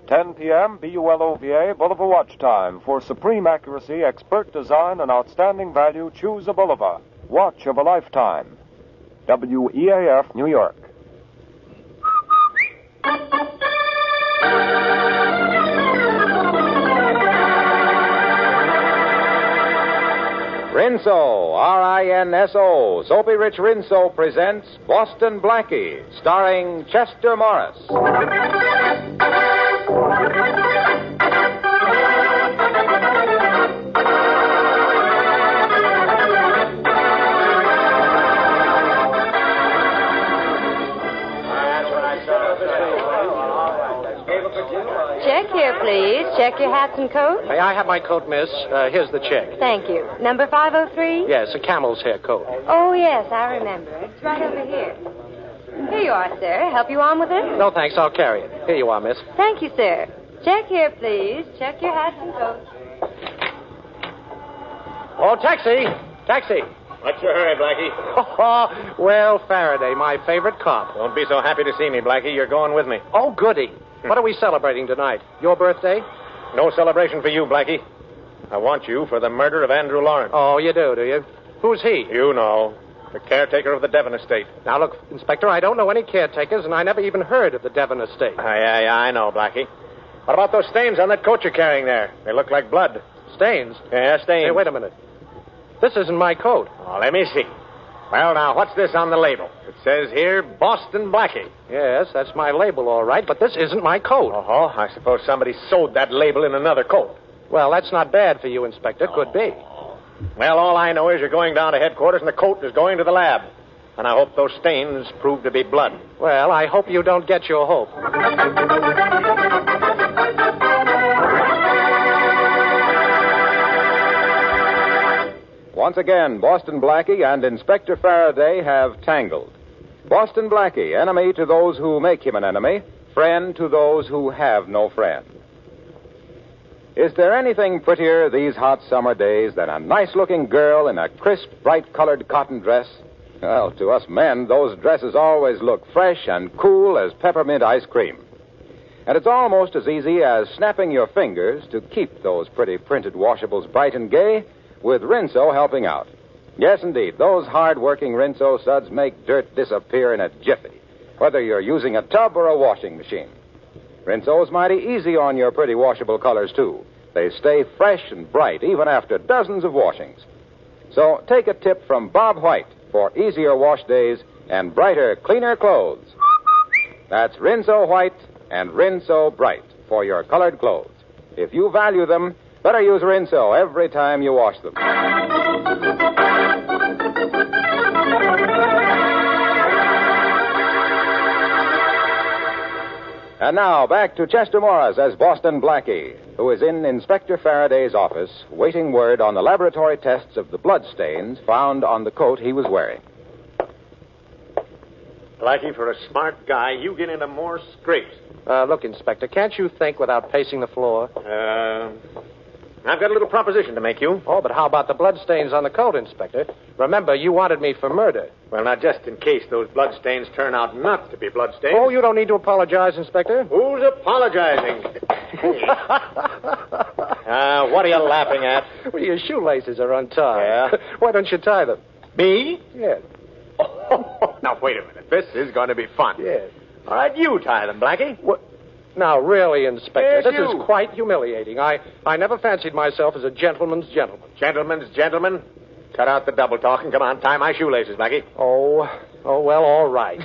10 p.m. BULOVA, Bulova watch time. For supreme accuracy, expert design, and outstanding value, choose a Bulova. Watch of a lifetime. WEAF, New York. Rinso, R-I-N-S-O, Soapy Rich Rinso presents Boston Blackie, starring Chester Morris. Check here, please. Check your hats and coats. May I have my coat, miss? Here's the check. Thank you. Number 503? Yes, a camel's hair coat. Oh, yes, I remember. It's right over here. Here you are, sir. Help you on with it? No, thanks. I'll carry it. Here you are, miss. Thank you, sir. Check here, please. Check your hats and coats. Oh, taxi! Taxi! What's your hurry, Blackie? Well, Farraday, my favorite cop. Don't be so happy to see me, Blackie. You're going with me. Oh, goody. What are we celebrating tonight? Your birthday? No celebration for you, Blackie. I want you for the murder of Andrew Lawrence. Oh, you do you? Who's he? You know. The caretaker of the Devon Estate. Now, look, Inspector, I don't know any caretakers, and I never even heard of the Devon Estate. Yeah, I know, Blackie. What about those stains on that coat you're carrying there? They look like blood. Stains? Yeah, stains. Hey, wait a minute. This isn't my coat. Oh, let me see. Well, now, what's this on the label? It says here, Boston Blackie. Yes, that's my label, all right, but this isn't my coat. Oh, I suppose somebody sewed that label in another coat. Well, that's not bad for you, Inspector. Could be. Well, all I know is you're going down to headquarters and the coat is going to the lab. And I hope those stains prove to be blood. Well, I hope you don't get your hope. Once again, Boston Blackie and Inspector Farraday have tangled. Boston Blackie, enemy to those who make him an enemy, friend to those who have no friend. Is there anything prettier these hot summer days than a nice-looking girl in a crisp, bright-colored cotton dress? Well, to us men, those dresses always look fresh and cool as peppermint ice cream. And it's almost as easy as snapping your fingers to keep those pretty printed washables bright and gay, with Rinso helping out. Yes, indeed, those hard-working Rinso suds make dirt disappear in a jiffy, whether you're using a tub or a washing machine. Rinso's mighty easy on your pretty washable colors, too. They stay fresh and bright even after dozens of washings. So take a tip from Bob White for easier wash days and brighter, cleaner clothes. That's Rinso White and Rinso Bright for your colored clothes. If you value them, better use Rinso every time you wash them. And now, back to Chester Morris as Boston Blackie, who is in Inspector Faraday's office, waiting word on the laboratory tests of the blood stains found on the coat he was wearing. Blackie, for a smart guy, you get into more scrapes. Look, Inspector, can't you think without pacing the floor? I've got a little proposition to make you. Oh, but how about the bloodstains on the coat, Inspector? Remember, you wanted me for murder. Well, now, just in case those bloodstains turn out not to be bloodstains. Oh, you don't need to apologize, Inspector. Who's apologizing? What are you laughing at? Well, your shoelaces are untied. Yeah? Why don't you tie them? Me? Yes. Now, wait a minute. This is going to be fun. Yes. All right, you tie them, Blackie. What? Now, really, Inspector, Yes, this you. is quite humiliating. I never fancied myself as a gentleman's gentleman. Gentlemen's gentlemen, cut out the double talk and come on, tie my shoelaces, Blackie. Oh, well, all right.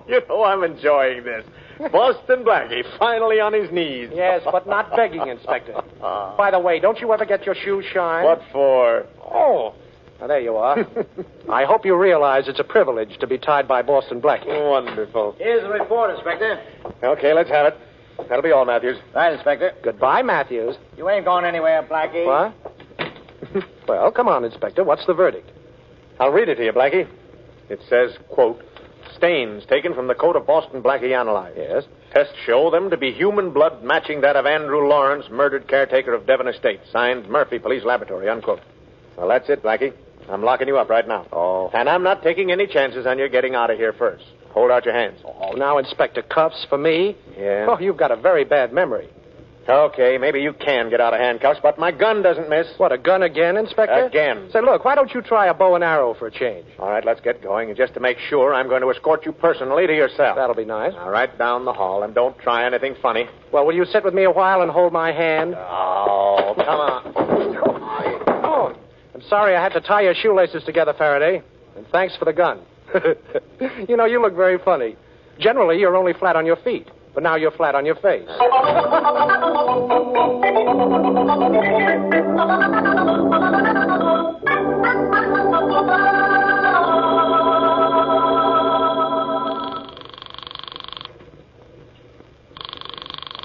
You know, I'm enjoying this. Boston Blackie, finally on his knees. Yes, but not begging, Inspector. By the way, don't you ever get your shoes shined? What for? Oh, now, there you are. I hope you realize it's a privilege to be tied by Boston Blackie. Wonderful. Here's the report, Inspector. Okay, let's have it. That'll be all, Matthews. Right, Inspector. Goodbye, Matthews. You ain't going anywhere, Blackie. What? Well, come on, Inspector. What's the verdict? I'll read it to you, Blackie. It says, quote, stains taken from the coat of Boston Blackie analyzed. Yes? Tests show them to be human blood matching that of Andrew Lawrence, murdered caretaker of Devon Estate. Signed, Murphy Police Laboratory, unquote. Well, that's it, Blackie. I'm locking you up right now. Oh. And I'm not taking any chances on your getting out of here first. Hold out your hands. Oh, now, Inspector, cuffs for me? Yeah. Oh, you've got a very bad memory. Okay, maybe you can get out of handcuffs, but my gun doesn't miss. What, a gun again, Inspector? Again. Say, look, why don't you try a bow and arrow for a change? All right, let's get going. And just to make sure, I'm going to escort you personally to your cell. That'll be nice. All right, down the hall, and don't try anything funny. Well, will you sit with me a while and hold my hand? Oh, come on. Oh, I'm sorry I had to tie your shoelaces together, Faraday. And thanks for the gun. You know, you look very funny. Generally, you're only flat on your feet. But now you're flat on your face.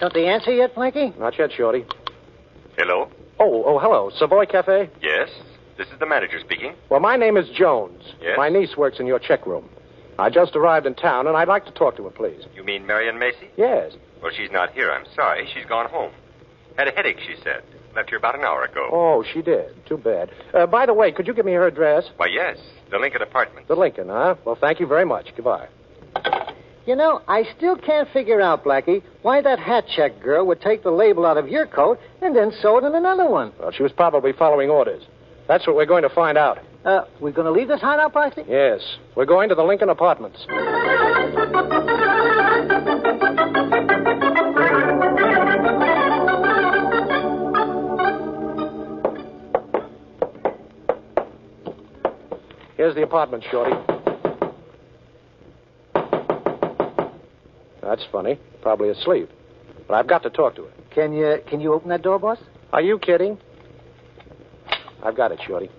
Got the answer yet, Blackie? Not yet, Shorty. Hello? Oh, hello. Savoy Café? Yes, this is the manager speaking. Well, my name is Jones. Yes? My niece works in your checkroom. I just arrived in town, and I'd like to talk to her, please. You mean Marian Mason? Yes. Well, she's not here. I'm sorry. She's gone home. Had a headache, she said. Left here about an hour ago. Oh, she did. Too bad. By the way, could you give me her address? Why, yes. The Lincoln Apartments. The Lincoln, huh? Well, thank you very much. Goodbye. You know, I still can't figure out, Blackie, why that hat check girl would take the label out of your coat and then sew it in another one. Well, she was probably following orders. That's what we're going to find out. We're going to leave this hideout, Blackie? Yes. We're going to the Lincoln Apartments. Here's the apartment, Shorty. That's funny. Probably asleep. But I've got to talk to her. Can you open that door, boss? Are you kidding? I've got it, Shorty.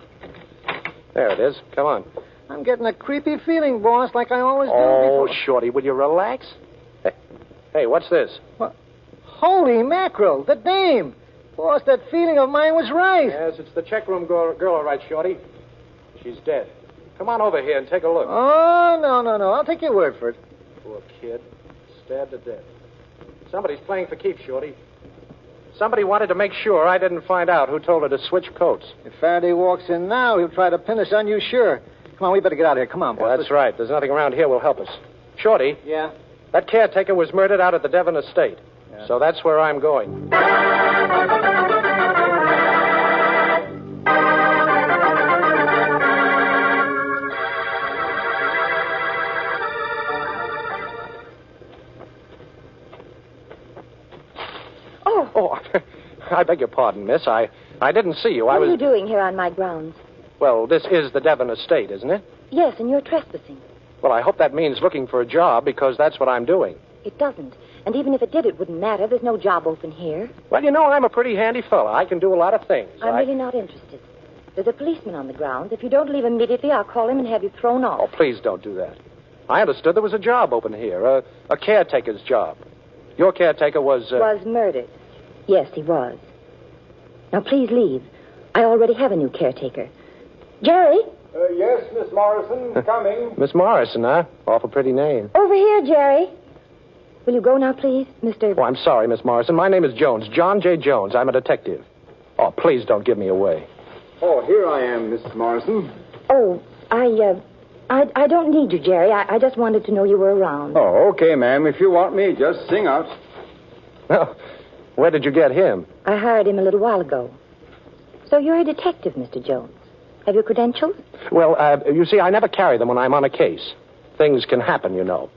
There it is. Come on. I'm getting a creepy feeling, boss, like I always do Oh, before. Shorty, will you relax? Hey, what's this? What? Holy mackerel, the dame. Boss, that feeling of mine was right. Yes, it's the checkroom girl, all right, Shorty. She's dead. Come on over here and take a look. Oh, no. I'll take your word for it. Poor kid. Stabbed to death. Somebody's playing for keeps, Shorty. Somebody wanted to make sure I didn't find out who told her to switch coats. If Faraday walks in now, he'll try to pin us on you, sure. Come on, we better get out of here. Come on, boss. Yeah, that's right. There's nothing around here will help us. Shorty. Yeah? That caretaker was murdered out at the Devon Estate. Yeah. So that's where I'm going. Oh, I beg your pardon, miss. I didn't see you. What are you doing here on my grounds? Well, this is the Devon Estate, isn't it? Yes, and you're trespassing. Well, I hope that means looking for a job, because that's what I'm doing. It doesn't. And even if it did, it wouldn't matter. There's no job open here. Well, you know, I'm a pretty handy fella. I can do a lot of things. I'm really not interested. There's a policeman on the grounds. If you don't leave immediately, I'll call him and have you thrown off. Oh, please don't do that. I understood there was a job open here, a caretaker's job. Your caretaker was... Was murdered. Yes, he was. Now, please leave. I already have a new caretaker. Jerry? Yes, Miss Morrison, coming. Miss Morrison, huh? Awful pretty name. Over here, Jerry. Will you go now, please, Mr... Oh, I'm sorry, Miss Morrison. My name is Jones. John J. Jones. I'm a detective. Oh, please don't give me away. Oh, here I am, Mrs. Morrison. Oh, I don't need you, Jerry. I just wanted to know you were around. Oh, okay, ma'am. If you want me, just sing out. Well, where did you get him? I hired him a little while ago. So you're a detective, Mr. Jones. Have your credentials? Well, you see, I never carry them when I'm on a case. Things can happen, you know.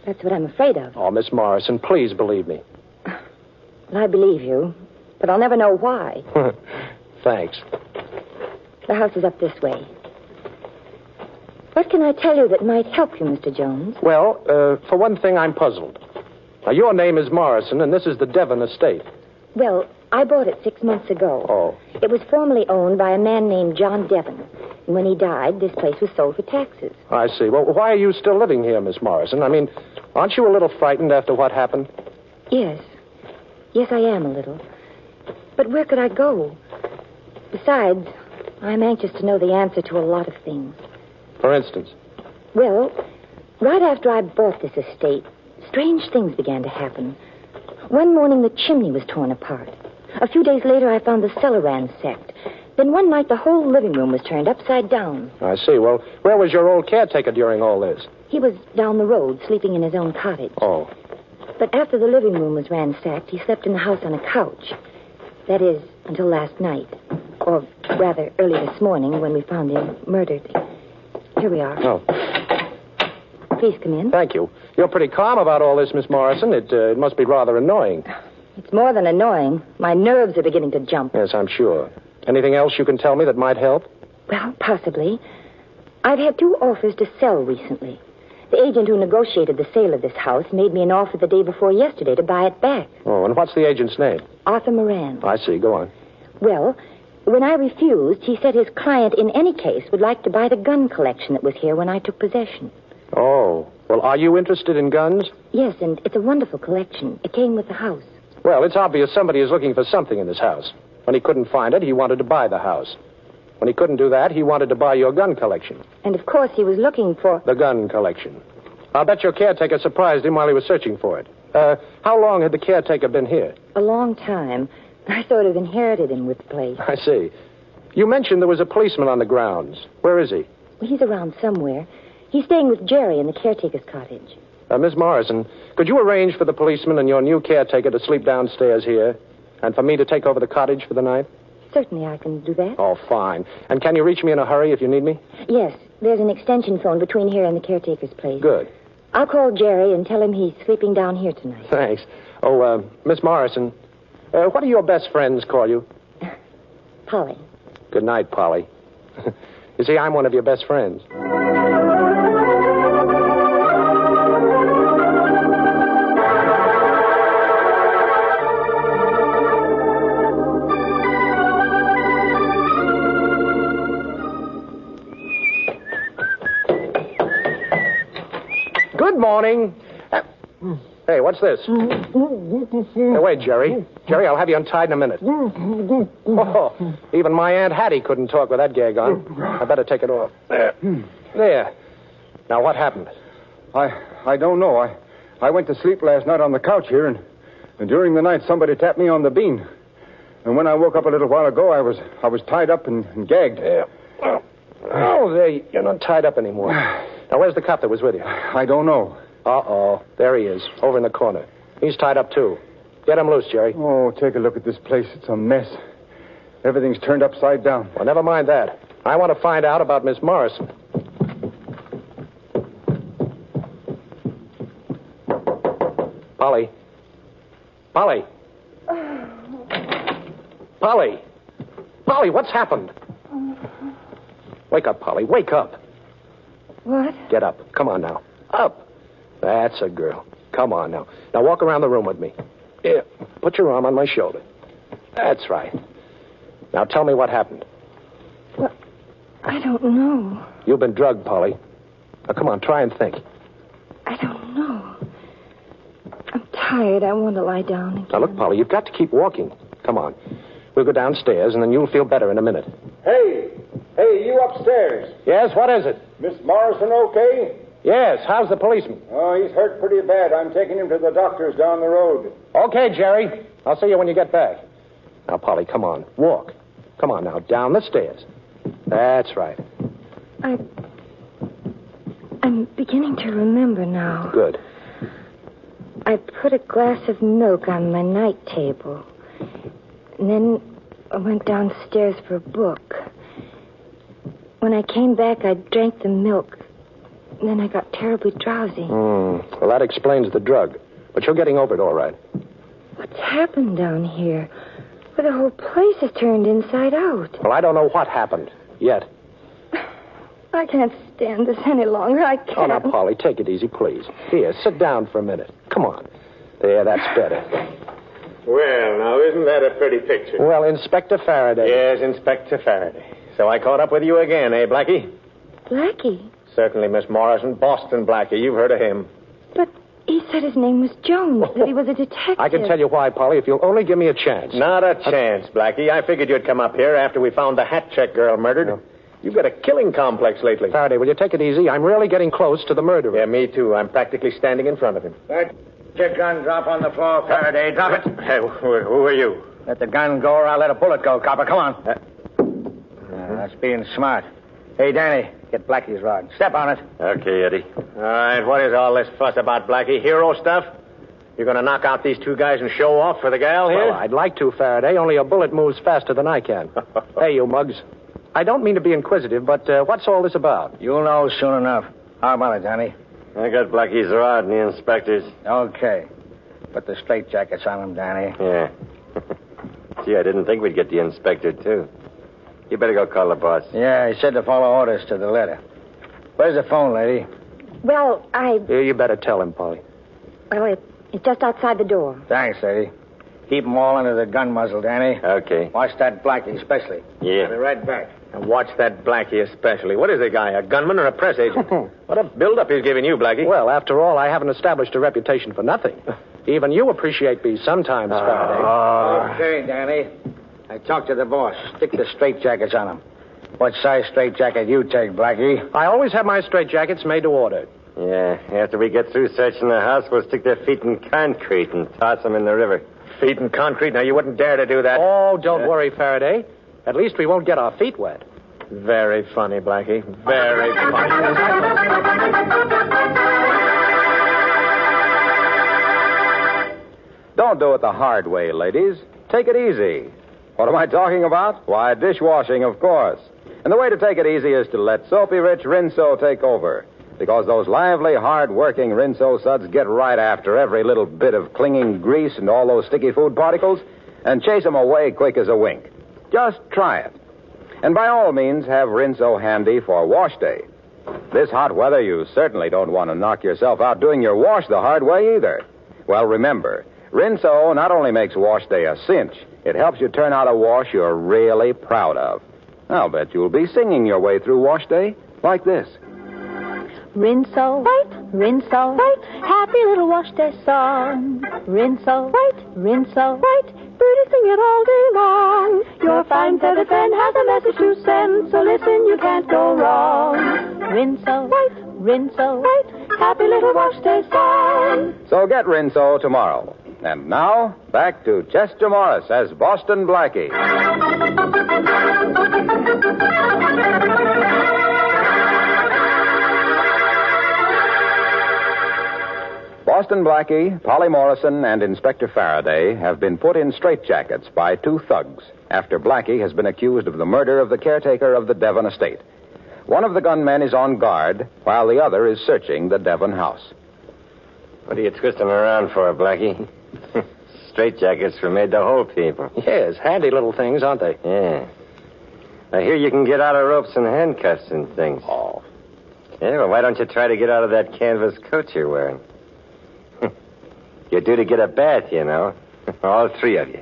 That's what I'm afraid of. Oh, Miss Morrison, please believe me. Well, I believe you, but I'll never know why. Thanks. The house is up this way. What can I tell you that might help you, Mr. Jones? Well, for one thing, I'm puzzled. Now, your name is Morrison, and this is the Devon Estate. Well, I bought it 6 months ago. Oh. It was formerly owned by a man named John Devon. And when he died, this place was sold for taxes. I see. Well, why are you still living here, Miss Morrison? I mean, aren't you a little frightened after what happened? Yes. Yes, I am a little. But where could I go? Besides, I'm anxious to know the answer to a lot of things. For instance? Well, right after I bought this estate, strange things began to happen. One morning, the chimney was torn apart. A few days later, I found the cellar ransacked. Then one night, the whole living room was turned upside down. I see. Well, where was your old caretaker during all this? He was down the road, sleeping in his own cottage. Oh. But after the living room was ransacked, he slept in the house on a couch. That is, until last night. Or rather, early this morning when we found him murdered. Here we are. Oh. Please come in. Thank you. You're pretty calm about all this, Miss Morrison. It must be rather annoying. It's more than annoying. My nerves are beginning to jump. Yes, I'm sure. Anything else you can tell me that might help? Well, possibly. I've had 2 offers to sell recently. The agent who negotiated the sale of this house made me an offer the day before yesterday to buy it back. Oh, and what's the agent's name? Arthur Moran. I see. Go on. Well, when I refused, he said his client in any case would like to buy the gun collection that was here when I took possession. Oh. Well, are you interested in guns? Yes, and it's a wonderful collection. It came with the house. Well, it's obvious somebody is looking for something in this house. When he couldn't find it, he wanted to buy the house. When he couldn't do that, he wanted to buy your gun collection. And, of course, he was looking for... The gun collection. I'll bet your caretaker surprised him while he was searching for it. How long had the caretaker been here? A long time. I sort of inherited him with the place. I see. You mentioned there was a policeman on the grounds. Where is he? Well, he's around somewhere. He's staying with Jerry in the caretaker's cottage. Miss Morrison, could you arrange for the policeman and your new caretaker to sleep downstairs here? And for me to take over the cottage for the night? Certainly I can do that. Oh, fine. And can you reach me in a hurry if you need me? Yes, there's an extension phone between here and the caretaker's place. Good. I'll call Jerry and tell him he's sleeping down here tonight. Thanks. Oh, Miss Morrison, what do your best friends call you? Polly. Good night, Polly. You see, I'm one of your best friends. Good morning. Hey, what's this? Hey, wait, Jerry. Jerry, I'll have you untied in a minute. Oh, even my Aunt Hattie couldn't talk with that gag on. I better take it off. There. Now, what happened? I don't know. I went to sleep last night on the couch here, and during the night somebody tapped me on the bean. And when I woke up a little while ago, I was tied up and gagged. Yeah. Oh, there. You're not tied up anymore. Now, where's the cop that was with you? I don't know. Uh-oh. There he is, over in the corner. He's tied up, too. Get him loose, Jerry. Oh, take a look at this place. It's a mess. Everything's turned upside down. Well, never mind that. I want to find out about Miss Morrison. Polly. Polly. Polly. Polly, what's happened? Wake up, Polly. Wake up. What? Get up. Come on now. Up. That's a girl. Come on now. Now walk around the room with me. Here. Put your arm on my shoulder. That's right. Now tell me what happened. Well, I don't know. You've been drugged, Polly. Now come on, try and think. I don't know. I'm tired. I want to lie down again. Now look, Polly, you've got to keep walking. Come on. We'll go downstairs, and then you'll feel better in a minute. Hey, you upstairs. Yes, what is it? Miss Morrison okay? Yes, how's the policeman? Oh, he's hurt pretty bad. I'm taking him to the doctor's down the road. Okay, Jerry. I'll see you when you get back. Now, Polly, come on. Walk. Come on now, down the stairs. That's right. I'm beginning to remember now. Good. I put a glass of milk on my night table. And then I went downstairs for a book. When I came back, I drank the milk. And then I got terribly drowsy. Well, that explains the drug. But you're getting over it all right. What's happened down here? Well, the whole place is turned inside out. Well, I don't know what happened yet. I can't stand this any longer. I can't. Oh, now, Polly, take it easy, please. Here, sit down for a minute. Come on. There, that's better. Well, now, isn't that a pretty picture? Well, Inspector Farraday. Yes, Inspector Farraday. So I caught up with you again, eh, Blackie? Blackie? Certainly, Miss Morrison. Boston Blackie. You've heard of him. But he said his name was Jones, that he was a detective. I can tell you why, Polly, if you'll only give me a chance. Not a chance, Blackie. I figured you'd come up here after we found the hat check girl murdered. No. You've got a killing complex lately. Faraday, will you take it easy? I'm really getting close to the murderer. Yeah, me too. I'm practically standing in front of him. Let your gun drop on the floor, Faraday. Drop it. Hey, who are you? Let the gun go or I'll let a bullet go, copper. Come on. That's being smart. Hey, Danny, Get Blackie's rod. Step on it. Okay, Eddie. All right, what is all this fuss about, Blackie? Hero stuff? You going to knock out these two guys and show off for the gal here? Well, I'd like to, Faraday, only a bullet moves faster than I can. Hey, you mugs. I don't mean to be inquisitive, but what's all this about? You'll know soon enough. How about it, Johnny? I got Blackie's rod and the inspector's. Okay. Put the straitjackets on him, Johnny. Yeah. Gee, I didn't think we'd get the inspector, too. You better go call the boss. Yeah, he said to follow orders to the letter. Where's the phone, lady? Well, You better tell him, Polly. Well, it's just outside the door. Thanks, lady. Keep them all under the gun muzzle, Danny. Okay. Watch that Blackie, especially. Yeah. I'll be right back. And watch that Blackie especially. What is the guy, a gunman or a press agent? What a build-up he's giving you, Blackie. Well, after all, I haven't established a reputation for nothing. Even you appreciate me sometimes, Faraday. Okay, Danny. I talked to the boss. Stick the straitjackets on him. What size straitjacket you take, Blackie? I always have my straitjackets made to order. Yeah, after we get through searching the house, we'll stick their feet in concrete and toss them in the river. Feet in concrete? Now, you wouldn't dare to do that. Oh, don't worry, Faraday. At least we won't get our feet wet. Very funny, Blackie. Very funny. Don't do it the hard way, ladies. Take it easy. What am I talking about? Why, dishwashing, of course. And the way to take it easy is to let Soapy Rich Rinso take over. Because those lively, hard-working Rinso suds get right after every little bit of clinging grease and all those sticky food particles and chase them away quick as a wink. Just try it. And by all means, have Rinso handy for wash day. This hot weather, you certainly don't want to knock yourself out doing your wash the hard way either. Well, remember, Rinso not only makes wash day a cinch, it helps you turn out a wash you're really proud of. I'll bet you'll be singing your way through wash day like this. Rinso, white, rinso, white, happy little wash day song. Rinso, white, rinso, white, birdies sing it all day long. Your fine feathered friend has a message to send, so listen, you can't go wrong. Rinso, white, happy little wash day song. So get Rinso tomorrow. And now, back to Chester Morris as Boston Blackie. Boston Blackie, Polly Morrison, and Inspector Farraday have been put in straitjackets by two thugs after Blackie has been accused of the murder of the caretaker of the Devon Estate. One of the gunmen is on guard, while the other is searching the Devon house. What are you twisting around for, Blackie? Straitjackets were made to hold people. Yes, handy little things, aren't they? Yeah. I hear you can get out of ropes and handcuffs and things. Oh. Yeah, well, why don't you try to get out of that canvas coat you're wearing? You're due to get a bath, you know. All three of you.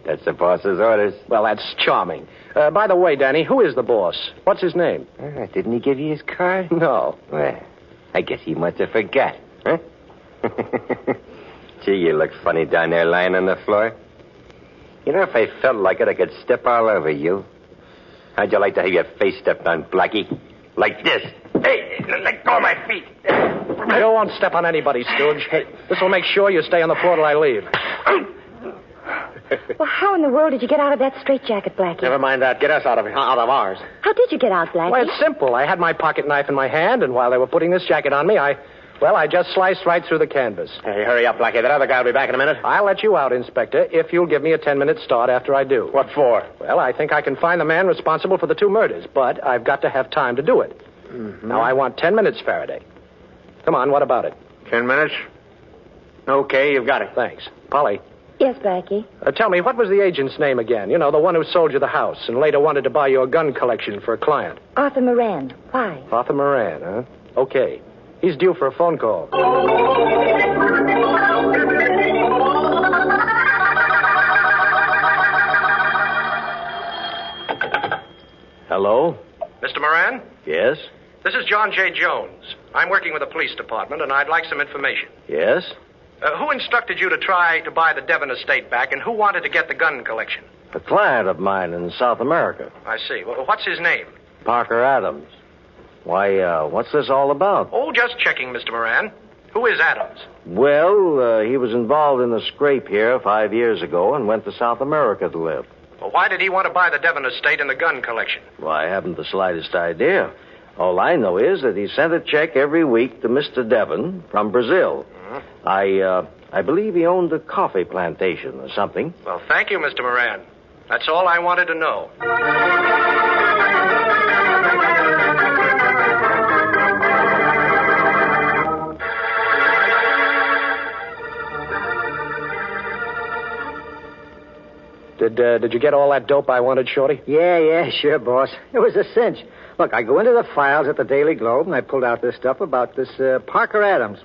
That's the boss's orders. Well, that's charming. By the way, Danny, who is the boss? What's his name? Didn't he give you his card? No. Well, I guess he must have forgot, huh? Gee, you look funny down there lying on the floor. You know, if I felt like it, I could step all over you. How'd you like to have your face stepped on, Blackie? Like this. Hey, let go of my feet. I don't want to step on anybody, Stooge. This will make sure you stay on the floor till I leave. Well, how in the world did you get out of that straitjacket, Blackie? Never mind that. Get us out of ours. How did you get out, Blackie? Well, it's simple. I had my pocket knife in my hand, and while they were putting this jacket on me, I just sliced right through the canvas. Hey, hurry up, Blackie. That other guy will be back in a minute. I'll let you out, Inspector, if you'll give me a 10-minute start after I do. What for? Well, I think I can find the man responsible for the two murders, but I've got to have time to do it. Mm-hmm. Now, I want 10 minutes, Faraday. Come on, what about it? 10 minutes? Okay, you've got it. Thanks. Polly. Yes, Blackie? Tell me, what was the agent's name again? You know, the one who sold you the house and later wanted to buy you a gun collection for a client. Arthur Moran. Why? Arthur Moran, huh? Okay. He's due for a phone call. Hello? Mr. Moran? Yes? This is John J. Jones. I'm working with the police department, and I'd like some information. Yes? Who instructed you to try to buy the Devon Estate back, and who wanted to get the gun collection? A client of mine in South America. I see. Well, what's his name? Parker Adams. Why, what's this all about? Oh, just checking, Mr. Moran. Who is Adams? Well, he was involved in a scrape here 5 years ago and went to South America to live. Well, why did he want to buy the Devon Estate and the gun collection? Well, I haven't the slightest idea. All I know is that he sent a check every week to Mr. Devon from Brazil. I believe he owned a coffee plantation or something. Well, thank you, Mr. Moran. That's all I wanted to know. Did you get all that dope I wanted, Shorty? Yeah, sure, boss. It was a cinch. Look, I go into the files at the Daily Globe, and I pulled out this stuff about this Parker Adams.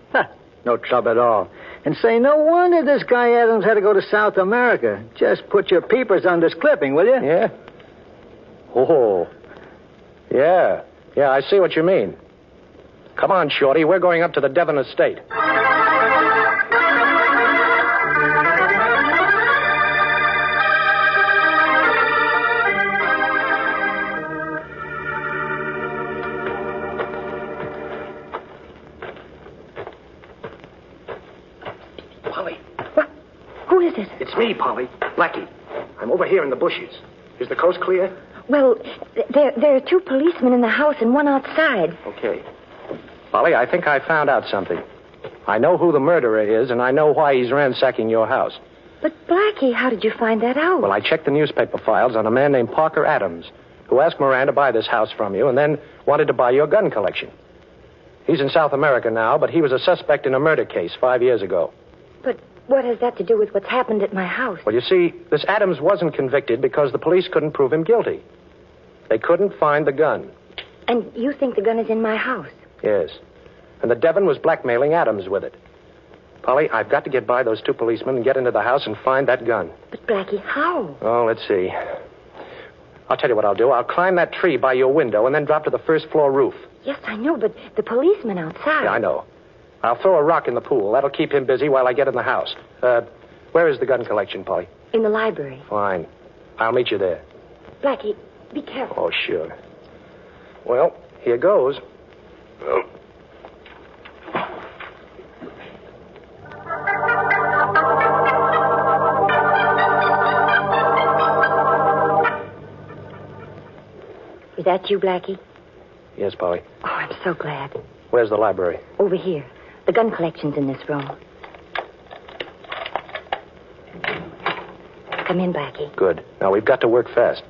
No trouble at all. And say, no wonder this guy Adams had to go to South America. Just put your peepers on this clipping, will you? Yeah? Oh. Yeah, I see what you mean. Come on, Shorty, we're going up to the Devon Estate. It's me, Polly. Blackie. I'm over here in the bushes. Is the coast clear? Well, there are 2 policemen in the house and 1 outside. Okay. Polly, I think I found out something. I know who the murderer is, and I know why he's ransacking your house. But, Blackie, how did you find that out? Well, I checked the newspaper files on a man named Parker Adams, who asked Moran to buy this house from you and then wanted to buy your gun collection. He's in South America now, but he was a suspect in a murder case 5 years ago. But what has that to do with what's happened at my house? Well, you see, this Adams wasn't convicted because the police couldn't prove him guilty. They couldn't find the gun. And you think the gun is in my house? Yes. And the Devon was blackmailing Adams with it. Polly, I've got to get by those 2 policemen and get into the house and find that gun. But, Blackie, how? Oh, let's see. I'll tell you what I'll do. I'll climb that tree by your window and then drop to the first-floor roof. Yes, I know, but the policeman outside... Yeah, I know. I'll throw a rock in the pool. That'll keep him busy while I get in the house. Where is the gun collection, Polly? In the library. Fine. I'll meet you there. Blackie, be careful. Oh, sure. Well, here goes. Oh. Is that you, Blackie? Yes, Polly. Oh, I'm so glad. Where's the library? Over here. The gun collection's in this room. Come in, Blackie. Good. Now, we've got to work fast.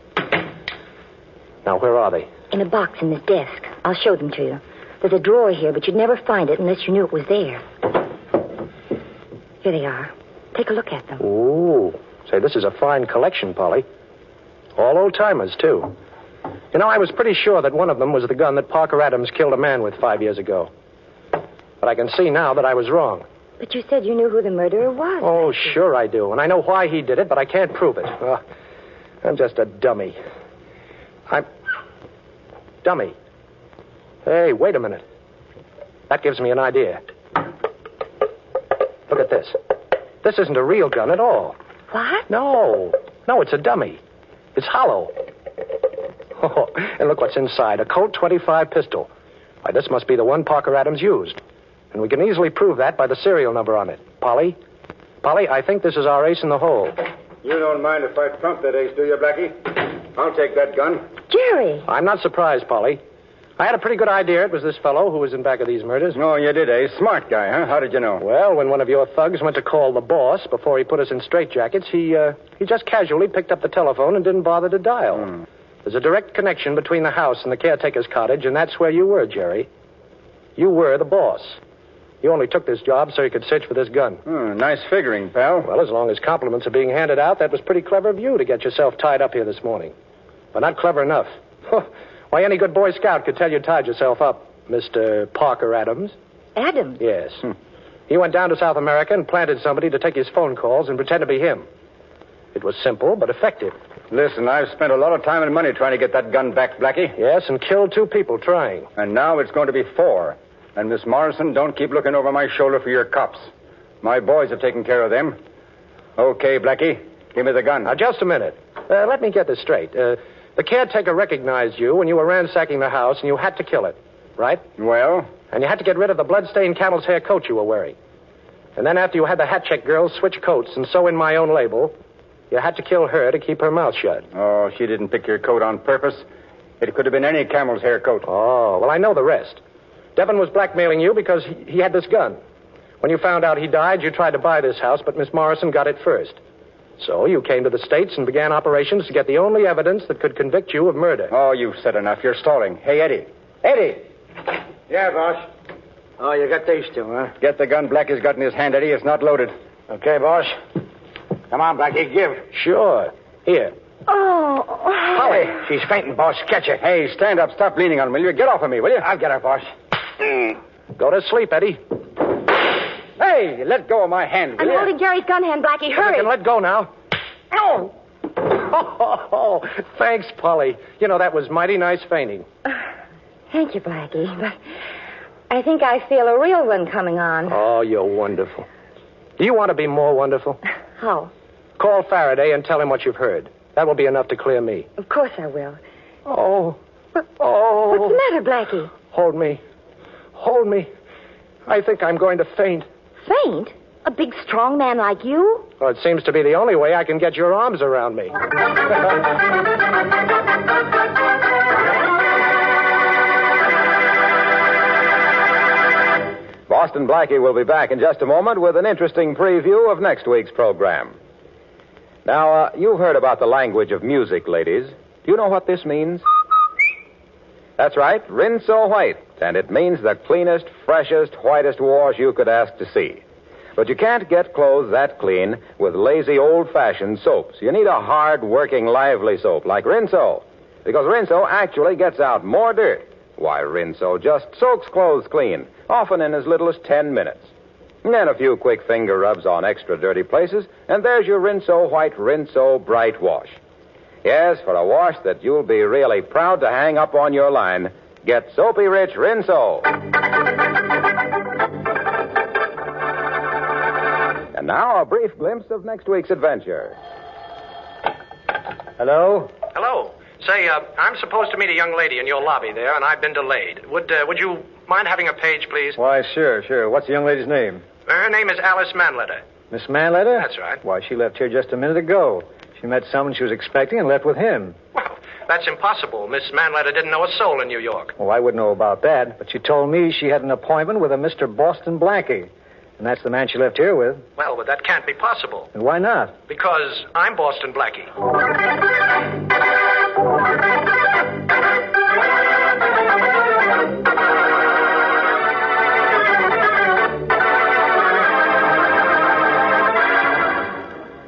Now, where are they? In a box in this desk. I'll show them to you. There's a drawer here, but you'd never find it unless you knew it was there. Here they are. Take a look at them. Ooh. Say, this is a fine collection, Polly. All old-timers, too. You know, I was pretty sure that one of them was the gun that Parker Adams killed a man with 5 years ago. But I can see now that I was wrong. But you said you knew who the murderer was. Oh, sure I do. And I know why he did it, but I can't prove it. I'm just a dummy. Dummy. Hey, wait a minute. That gives me an idea. Look at this. This isn't a real gun at all. What? No, it's a dummy. It's hollow. Oh, and look what's inside. A Colt .25 pistol. Why, this must be the one Parker Adams used. And we can easily prove that by the serial number on it. Polly, I think this is our ace in the hole. You don't mind if I trump that ace, do you, Blackie? I'll take that gun. Jerry! I'm not surprised, Polly. I had a pretty good idea it was this fellow who was in back of these murders. Oh, you did, eh? Smart guy, huh? How did you know? Well, when one of your thugs went to call the boss before he put us in straitjackets, he just casually picked up the telephone and didn't bother to dial. There's a direct connection between the house and the caretaker's cottage, and that's where you were, Jerry. You were the boss. You only took this job so you could search for this gun. Nice figuring, pal. Well, as long as compliments are being handed out, that was pretty clever of you to get yourself tied up here this morning. But not clever enough. Why, any good Boy Scout could tell you tied yourself up, Mr. Parker Adams. Adams? Yes. He went down to South America and planted somebody to take his phone calls and pretend to be him. It was simple but effective. Listen, I've spent a lot of time and money trying to get that gun back, Blackie. Yes, and killed 2 people trying. And now it's going to be 4. And Miss Morrison, don't keep looking over my shoulder for your cops. My boys have taken care of them. Okay, Blackie, give me the gun. Now, just a minute. Let me get this straight. The caretaker recognized you when you were ransacking the house, and you had to kill it, right? Well? And you had to get rid of the blood-stained camel's hair coat you were wearing. And then after you had the hat-check girl switch coats and sew in my own label, you had to kill her to keep her mouth shut. Oh, she didn't pick your coat on purpose. It could have been any camel's hair coat. Oh, well, I know the rest. Devon was blackmailing you because he had this gun. When you found out he died, you tried to buy this house, but Miss Morrison got it first. So you came to the States and began operations to get the only evidence that could convict you of murder. Oh, you've said enough. You're stalling. Hey, Eddie. Eddie! Yeah, boss. Oh, you got these two, huh? Get the gun Blackie's got in his hand, Eddie. It's not loaded. Okay, boss. Come on, Blackie, give. Sure. Here. Oh. Polly, she's fainting, boss. Catch her. Hey, stand up. Stop leaning on me. Will you? Get off of me, will you? I'll get her, boss. Go to sleep, Eddie. Hey, let go of my hand, will I'm you? holding Gary's gun hand, Blackie. You Hurry. can let go now. Oh. Oh, thanks, Polly. You know, that was mighty nice fainting. Thank you, Blackie, but I think I feel a real one coming on. Oh, you're wonderful. Do you want to be more wonderful? How? Call Farraday and tell him what you've heard. That will be enough to clear me. Of course I will. Oh. What's the matter, Blackie? Hold me. Hold me. I think I'm going to faint. Faint? A big, strong man like you? Well, it seems to be the only way I can get your arms around me. Boston Blackie will be back in just a moment with an interesting preview of next week's program. Now, you've heard about the language of music, ladies. Do you know what this means? That's right, Rinso White. And it means the cleanest, freshest, whitest wash you could ask to see. But you can't get clothes that clean with lazy, old-fashioned soaps. You need a hard-working, lively soap like Rinso. Because Rinso actually gets out more dirt. Why, Rinso just soaks clothes clean, often in as little as 10 minutes. And then a few quick finger rubs on extra dirty places, and there's your Rinso White, Rinso Bright wash. Yes, for a wash that you'll be really proud to hang up on your line, get Soapy Rich Rinso. And now a brief glimpse of next week's adventure. Hello? Hello. Say, I'm supposed to meet a young lady in your lobby there, and I've been delayed. Would you mind having a page, please? Why, sure. What's the young lady's name? Her name is Alice Manletter. Miss Manletter? That's right. Why, she left here just a minute ago. She met someone she was expecting and left with him. Well, that's impossible. Miss Manletter didn't know a soul in New York. Oh, I wouldn't know about that, but she told me she had an appointment with a Mr. Boston Blackie. And that's the man she left here with. Well, but that can't be possible. And why not? Because I'm Boston Blackie.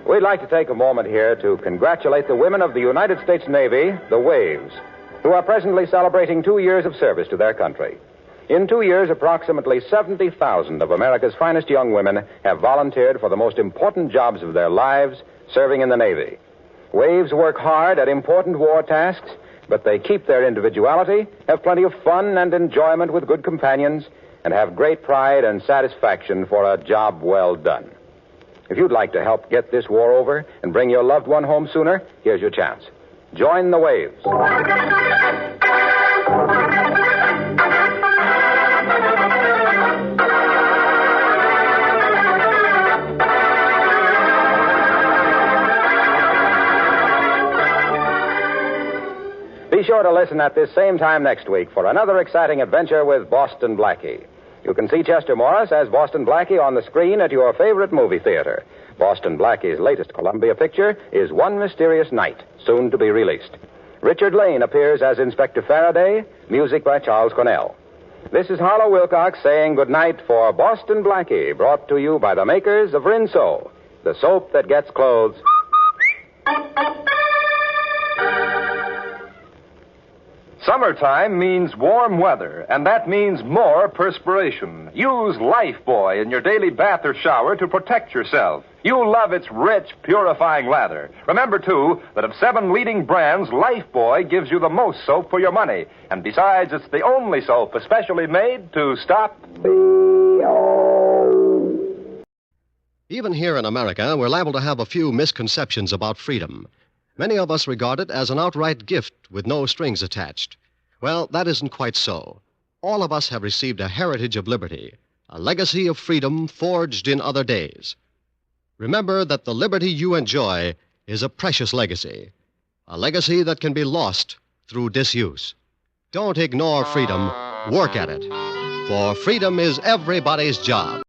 We'd like to take a moment here to congratulate the women of the United States Navy, the Waves, who are presently celebrating 2 years of service to their country. In 2 years, approximately 70,000 of America's finest young women have volunteered for the most important jobs of their lives, serving in the Navy. Waves work hard at important war tasks, but they keep their individuality, have plenty of fun and enjoyment with good companions, and have great pride and satisfaction for a job well done. If you'd like to help get this war over and bring your loved one home sooner, here's your chance. Join the Waves. Be sure to listen at this same time next week for another exciting adventure with Boston Blackie. You can see Chester Morris as Boston Blackie on the screen at your favorite movie theater. Boston Blackie's latest Columbia picture is One Mysterious Night, soon to be released. Richard Lane appears as Inspector Farraday, music by Charles Cornell. This is Harlow Wilcox saying goodnight for Boston Blackie, brought to you by the makers of Rinso, the soap that gets clothes. Summertime means warm weather, and that means more perspiration. Use Lifebuoy in your daily bath or shower to protect yourself. You'll love its rich, purifying lather. Remember, too, that of 7 leading brands, Lifebuoy gives you the most soap for your money. And besides, it's the only soap especially made to stop Even here in America, we're liable to have a few misconceptions about freedom. Many of us regard it as an outright gift with no strings attached. Well, that isn't quite so. All of us have received a heritage of liberty, a legacy of freedom forged in other days. Remember that the liberty you enjoy is a precious legacy, a legacy that can be lost through disuse. Don't ignore freedom. Work at it. For freedom is everybody's job.